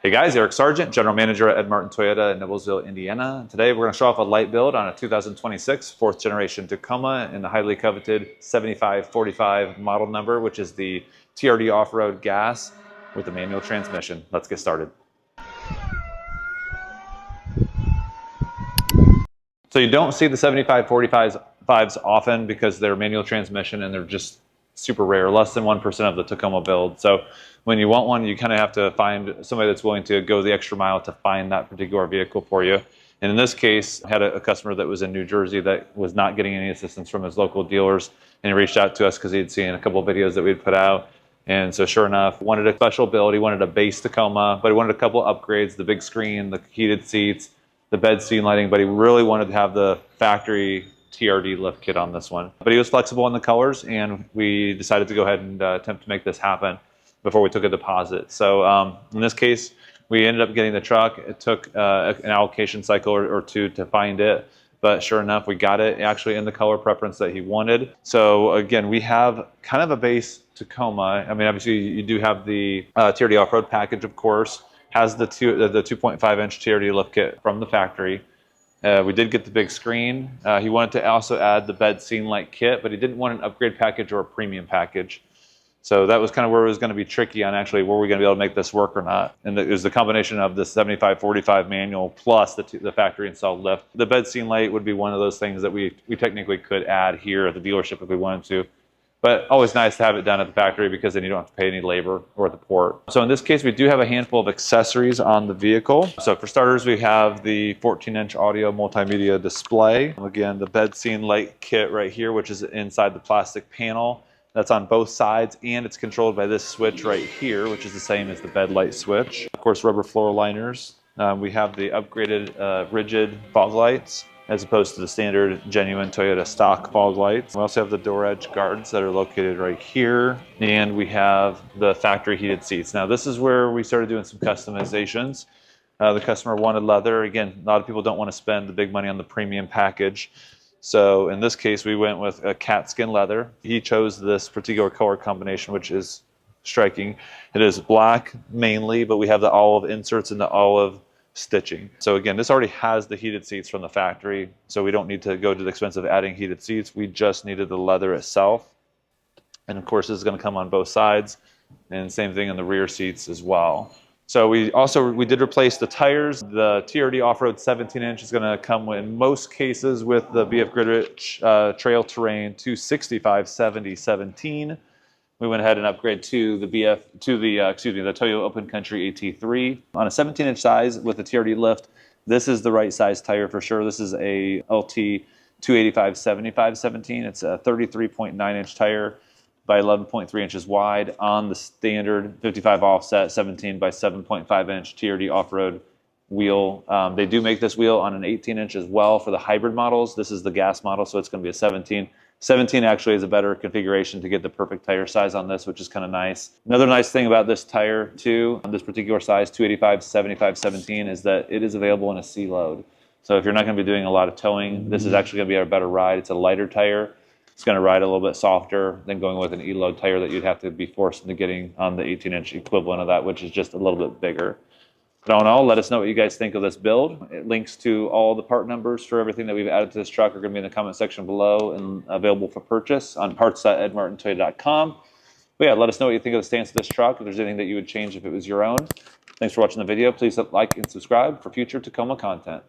Hey guys, Eric Sargent, General Manager at Ed Martin Toyota in Noblesville, Indiana. Today we're going to show off a light build on a 2026 fourth generation Tacoma in the highly coveted 7545 model number, which is the TRD Off-Road gas with a manual transmission. Let's get started. So you don't see the 7545s often because they're manual transmission and they're just super rare, less than 1% of the Tacoma build. So when you want one, you kind of have to find somebody that's willing to go the extra mile to find that particular vehicle for you. And in this case, I had a customer that was in New Jersey that was not getting any assistance from his local dealers, and he reached out to us because he'd seen a couple of videos that we'd put out. And so sure enough, wanted a special build. He wanted a base Tacoma, but he wanted a couple upgrades, the big screen, the heated seats, the bed scene lighting, but he really wanted to have the factory TRD lift kit on this one. But he was flexible in the colors, and we decided to go ahead and attempt to make this happen before we took a deposit. So in this case, we ended up getting the truck. It took an allocation cycle or two to find it, but sure enough, we got it actually in the color preference that he wanted. So again, we have kind of a base Tacoma. I mean, obviously you do have the TRD Off-Road package, of course, has the 2.5 inch TRD lift kit from the factory. We did get the big screen. He wanted to also add the bed scene light kit, but he didn't want an upgrade package or a premium package. So that was kind of where it was going to be tricky on actually were we going to be able to make this work or not. And it was the combination of the 7545 manual plus the factory installed lift. The bed scene light would be one of those things that we technically could add here at the dealership if we wanted to. But always nice to have it done at the factory because then you don't have to pay any labor or at the port. So in this case, we do have a handful of accessories on the vehicle. So for starters, we have the 14-inch audio multimedia display. Again, the bed scene light kit right here, which is inside the plastic panel. That's on both sides, and it's controlled by this switch right here, which is the same as the bed light switch. Of course, rubber floor liners. We have the upgraded rigid fog lights, as opposed to the standard genuine Toyota stock fog lights. We also have the door edge guards that are located right here, and we have the factory heated seats. Now this is where we started doing some customizations. The customer wanted leather. Again, a lot of people don't want to spend the big money on the premium package. So in this case, we went with a Katzkin Leather. He chose this particular color combination, which is striking. It is black mainly, but we have the olive inserts and the olive stitching. So again, this already has the heated seats from the factory, so we don't need to go to the expense of adding heated seats. We just needed the leather itself. And of course, this is going to come on both sides, and same thing in the rear seats as well. So we did replace the tires. The TRD Off-Road 17-inch is going to come in most cases with the BF Goodrich Trail Terrain 265/70/17. We went ahead and upgraded to the Toyo Open Country AT3 on a 17-inch size with the TRD lift. This is the right size tire for sure. This is a LT 285/75/17. It's a 33.9-inch tire by 11.3 inches wide on the standard 55 offset 17 by 7.5 inch TRD Off-Road wheel. They do make this wheel on an 18-inch as well for the hybrid models. This is the gas model, so it's going to be a 17. 17 actually is a better configuration to get the perfect tire size on this, which is kind of nice. Another nice thing about this tire too, on this particular size 285/75/17, is that it is available in a C load. So if you're not going to be doing a lot of towing, this is actually going to be a better ride. It's a lighter tire. It's going to ride a little bit softer than going with an E-load tire that you'd have to be forced into getting on the 18-inch equivalent of that, which is just a little bit bigger. But all in all, let us know what you guys think of this build. It links to all the part numbers for everything that we've added to this truck are going to be in the comment section below and available for purchase on parts.edmartintoyota.com. But yeah, let us know what you think of the stance of this truck, if there's anything that you would change if it was your own. Thanks for watching the video. Please like and subscribe for future Tacoma content.